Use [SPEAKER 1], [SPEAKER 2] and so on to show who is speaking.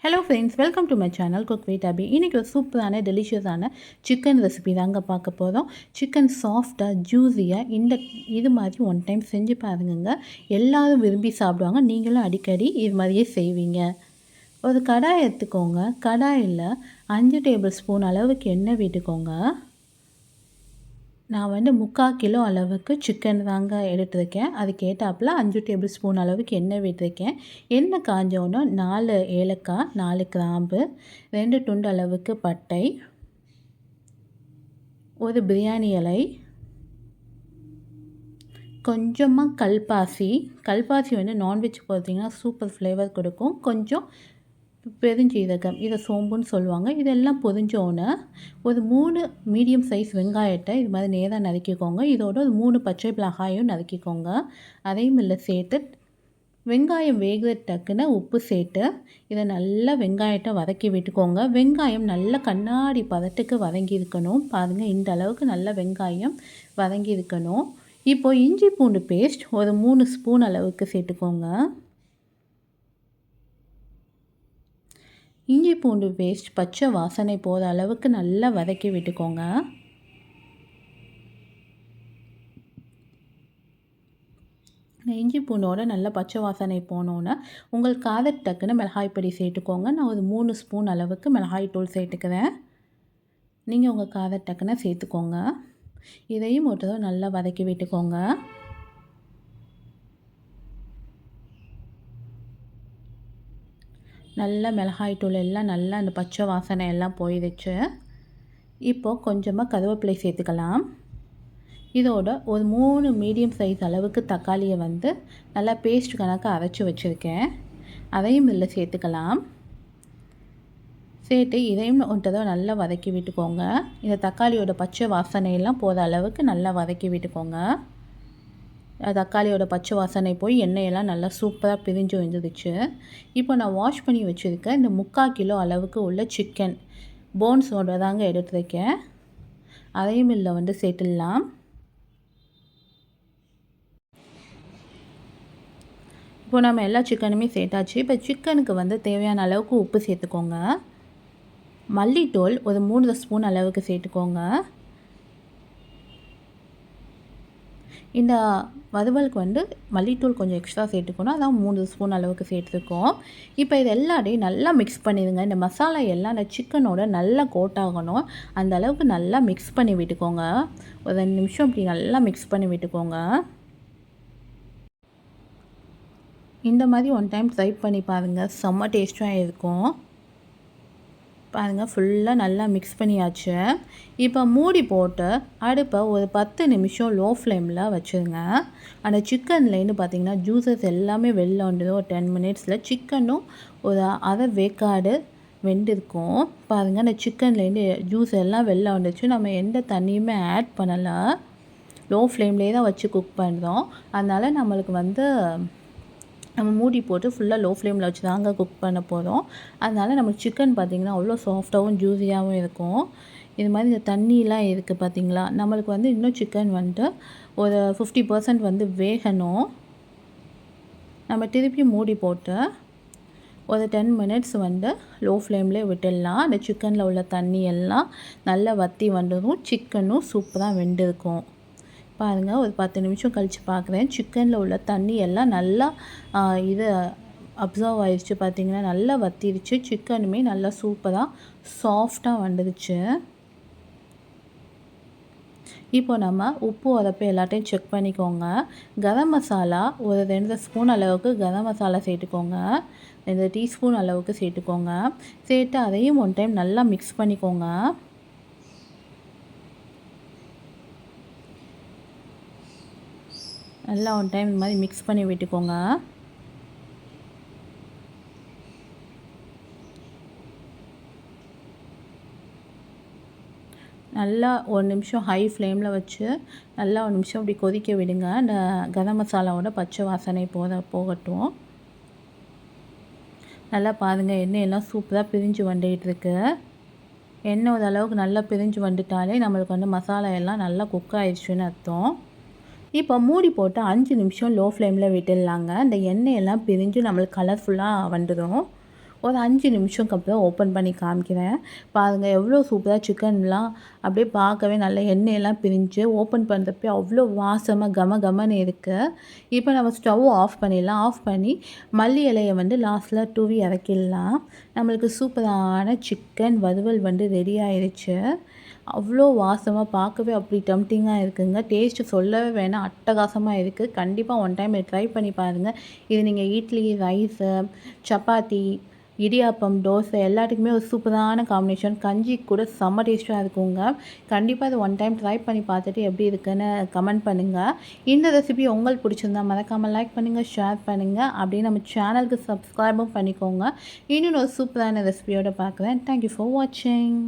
[SPEAKER 1] Hello friends, welcome to my channel cook with Abhi. இன்றைக்கி ஒரு சூப்பரான டெலிஷியஸான சிக்கன் ரெசிபி தாங்க பார்க்க போகிறோம். சிக்கன் சாஃப்டாக ஜூஸியாக இது மாதிரி ஒன் டைம் செஞ்சு பாருங்க. எல்லோரும் விரும்பி சாப்பிடுவாங்க. நீங்களும் அடிக்கடி இது மாதிரியே செய்வீங்க. ஒரு கடாய் எடுத்துக்கோங்க. கடாயில் 5 டேபிள் ஸ்பூன் அளவுக்கு எண்ணெய் விட்டுக்கோங்க. நான் 3/4 கிலோ அளவுக்கு சிக்கன் தாங்க எடுத்துருக்கேன். அதுக்கு ஏற்றாப்புல 5 டேபிள் ஸ்பூன் அளவுக்கு எண்ணெய் விட்டுருக்கேன். எண்ணெய் காஞ்சோன்னா 4 ஏலக்காய், 4 கிராம்பு, 2 துண்டு அளவுக்கு பட்டை, ஒரு பிரியாணி இலை, கொஞ்சமாக கல்பாசி நான்வெஜ் பார்த்தீங்கன்னா சூப்பர் ஃப்ளேவர் கொடுக்கும். கொஞ்சம் பெருஞ்சீரகம், இதை சோம்புன்னு சொல்லுவாங்க. இதெல்லாம் பொரிஞ்சோன்னே ஒரு 3 மீடியம் சைஸ் வெங்காயத்தை இது மாதிரி நேராக நறுக்கிக்கோங்க. இதோட ஒரு 3 பச்சை மிளகாயும் நறுக்கிக்கோங்க. அதையும் இல்லை சேர்த்து வெங்காயம் வேகிற டக்குன்னு உப்பு சேர்த்து இதை நல்லா வெங்காயத்தை வதக்கி விட்டுக்கோங்க. வெங்காயம் நல்லா கண்ணாடி பதத்துக்கு வதங்கி இருக்கணும். பாருங்கள், இந்த அளவுக்கு நல்லா வெங்காயம் வதங்கி இருக்கணும். இப்போது இஞ்சி பூண்டு பேஸ்ட் ஒரு 3 ஸ்பூன் அளவுக்கு சேர்த்துக்கோங்க. இஞ்சி பூண்டு பேஸ்ட் பச்சை வாசனை போகிற அளவுக்கு நல்லா வதக்கி விட்டுக்கோங்க. இஞ்சி பூண்டோட நல்லா பச்சை வாசனை போனோன்னே உங்களுக்கு காரத்துக்குன்னு மிளகாய் பொடி சேர்த்துக்கோங்க. நான் ஒரு 3 ஸ்பூன் அளவுக்கு மிளகாய் தூள் சேர்த்துக்கிறேன். நீங்கள் உங்கள் காரத்துக்குன்னு சேர்த்துக்கோங்க. இதையும் ஒரு தடவை நல்லா வதக்கி விட்டுக்கோங்க. நல்லா மிளகாய் தூள் எல்லாம் நல்லா அந்த பச்சை வாசனை எல்லாம் போயிடுச்சு. இப்போது கொஞ்சமாக கருவேப்பிலை சேர்த்துக்கலாம். இதோட ஒரு 3 மீடியம் சைஸ் அளவுக்கு தக்காளியை நல்லா பேஸ்ட் கணக்காக அரைச்சி வச்சுருக்கேன். அதையும் இதில் சேர்த்துக்கலாம். சேர்த்து இதையும் ஒரு தடவை நல்லா வதக்கி விட்டுக்கோங்க. இந்த தக்காளியோட பச்சை வாசனையெல்லாம் போகிற அளவுக்கு நல்லா வதக்கி விட்டுக்கோங்க. தக்காளியோட பச்சை வாசனை போய் எண்ணெயெல்லாம் நல்லா சூப்பராக பிரிஞ்சு வந்துடுச்சு. இப்போ நான் வாஷ் பண்ணி வச்சுருக்கேன் இந்த 3/4 கிலோ அளவுக்கு உள்ள சிக்கன் போன்ஸோட தாங்க எடுத்துருக்கேன். அதையும் இதில் சேர்த்துடலாம். இப்போ நம்ம எல்லா சிக்கனுமே சேர்த்தாச்சு. இப்போ சிக்கனுக்கு தேவையான அளவுக்கு உப்பு சேர்த்துக்கோங்க. மல்லித்தூள் ஒரு 3 ஸ்பூன் அளவுக்கு சேர்த்துக்கோங்க. இந்த வறுவலுக்கு மல்லித்தூள் கொஞ்சம் எக்ஸ்ட்ரா சேர்த்துக்கணும். அதான் 3 ஸ்பூன் அளவுக்கு சேர்த்துருக்கோம். இப்போ இது எல்லாத்தையும் நல்லா மிக்ஸ் பண்ணிடுங்க. இந்த மசாலா எல்லாம் அந்த சிக்கனோட நல்லா கோட் ஆகணும். அந்த அளவுக்கு நல்லா மிக்ஸ் பண்ணி விட்டுக்கோங்க. ஒரு 2 நிமிஷம் இப்படி நல்லா மிக்ஸ் பண்ணி விட்டுக்கோங்க. இந்த மாதிரி ஒன் டைம் ட்ரை பண்ணி பாருங்கள். செம்ம டேஸ்ட்டாக இருக்கும். பாருங்கள், ஃபுல்லாக நல்லா மிக்ஸ் பண்ணியாச்சு. இப்போ மூடி போட்டு அடுப்பை ஒரு 10 நிமிஷம் லோ ஃப்ளேமில் வச்சுருங்க. அந்த சிக்கன்லேருந்து பார்த்திங்கன்னா ஜூஸஸ் எல்லாமே வெளில வந்துடும். ஒரு 10 மினிட்ஸில் சிக்கனும் ஒரு அரை வேக்காடு வெந்திருக்கும். பாருங்கள், அந்த சிக்கன்லேருந்து ஜூஸ் எல்லாம் வெளில வந்துச்சு. நம்ம எந்த தண்ணியுமே ஆட் பண்ணலை. லோ ஃப்ளேம்லேயே தான் வச்சு குக் பண்ணுறோம். அதனால் நம்மளுக்கு நம்ம மூடி போட்டு ஃபுல்லாக லோ ஃப்ளேமில் வச்சு தாங்க குக் பண்ண போகிறோம். அதனால் நமக்கு சிக்கன் பார்த்திங்கன்னா அவ்வளோ சாஃப்டாகவும் ஜூஸியாகவும் இருக்கும். இது மாதிரி இந்த தண்ணியெலாம் இருக்குது பார்த்திங்களா, நம்மளுக்கு இன்னும் சிக்கன் ஒரு 50% வேகணும். நம்ம திருப்பி மூடி போட்டு ஒரு 10 மினிட்ஸ் லோ ஃப்ளேம்லேயே விட்டுடலாம். அந்த சிக்கனில் உள்ள தண்ணி எல்லாம் நல்லா வற்றி வந்துடும். சிக்கனும் சூப்பராக வெந்திருக்கும். பாருங்கள், ஒரு 10 நிமிஷம் கழித்து பார்க்குறேன். சிக்கனில் உள்ள தண்ணி எல்லாம் நல்லா இது அப்சர்வ் ஆயிடுச்சு. பார்த்திங்கன்னா நல்லா வற்றிடுச்சு. சிக்கனுமே நல்லா சூப்பராக சாஃப்டாக வந்துடுச்சு. இப்போ நம்ம உப்பு உரப்பு எல்லாத்தையும் செக் பண்ணிக்கோங்க. கரம் மசாலா ஒரு 2 ஸ்பூன் அளவுக்கு கரம் மசாலா சேர்த்துக்கோங்க. 2 டீஸ்பூன் அளவுக்கு சேர்த்துக்கோங்க. சேர்த்து அதையும் ஒன் டைம் நல்லா மிக்ஸ் பண்ணிக்கோங்க. நல்லா ஒன் டைம் இந்த மாதிரி மிக்ஸ் பண்ணி விட்டுக்கோங்க. நல்லா ஒரு நிமிஷம் ஹை ஃப்ளேமில் வச்சு நல்லா ஒரு நிமிஷம் இப்படி கொதிக்க விடுங்க. அந்த கரம் மசாலாவோட பச்சை வாசனை போகட்டும். நல்லா பாருங்கள், எண்ணெயெல்லாம் சூப்பராக பிரிஞ்சு வந்துகிட்ருக்கு. எண்ணெய் ஒரு அளவுக்கு நல்லா பிரிஞ்சு வந்துட்டாலே நம்மளுக்கு மசாலா எல்லாம் நல்லா குக் ஆயிடுச்சுன்னு அர்த்தம். இப்போ மூடி போட்டு 5 நிமிஷம் லோ ஃப்ளேமில் விட்டுடலாங்க. இந்த எண்ணெயெல்லாம் பிரிஞ்சு நம்மளுக்கு கலர்ஃபுல்லாக வந்துடும். ஒரு 5 நிமிஷம்க்கு அப்புறம் ஓப்பன் பண்ணி காமிக்கிறேன். பாருங்கள் எவ்வளோ சூப்பராக சிக்கன்லாம் அப்படியே பார்க்கவே நல்ல எண்ணெயெல்லாம் பிரிஞ்சு ஓப்பன் பண்ணுறப்ப அவ்வளோ வாசமாக கம கமன்னு இருக்குது. இப்போ நம்ம ஸ்டவ் ஆஃப் பண்ணிடலாம். ஆஃப் பண்ணி மல்லி இலையை லாஸ்ட்டில் தூவி இறக்கிடலாம். நம்மளுக்கு சூப்பரான சிக்கன் வறுவல் ரெடி ஆயிடுச்சு. அவ்வளோ வாசமாக பார்க்கவே அப்படி டெம்ப்டிங்காக இருக்குங்க. டேஸ்ட்டு சொல்லவே வேணாம், அட்டகாசமாக இருக்குது. கண்டிப்பாக ஒன் டைம் ட்ரை பண்ணி பாருங்கள். இது நீங்கள் இட்லி, ரைஸு, சப்பாத்தி, இடியாப்பம், தோசை எல்லாத்துக்குமே ஒரு சூப்பரான காம்பினேஷன். கஞ்சி கூட செம்ம டேஸ்ட்டாக இருக்குங்க. கண்டிப்பாக இது ஒன் டைம் ட்ரை பண்ணி பார்த்துட்டு எப்படி இருக்குன்னு கமெண்ட் பண்ணுங்கள். இந்த ரெசிபி உங்களுக்கு பிடிச்சிருந்தா மறக்காமல் லைக் பண்ணுங்கள், ஷேர் பண்ணுங்கள். அப்படியே நம்ம சேனலுக்கு சப்ஸ்கிரைபும் பண்ணிக்கோங்க. இன்னொன்று ஒரு சூப்பரான ரெசிபியோடு பார்க்குறேன். தேங்க்யூ ஃபார் வாட்சிங்.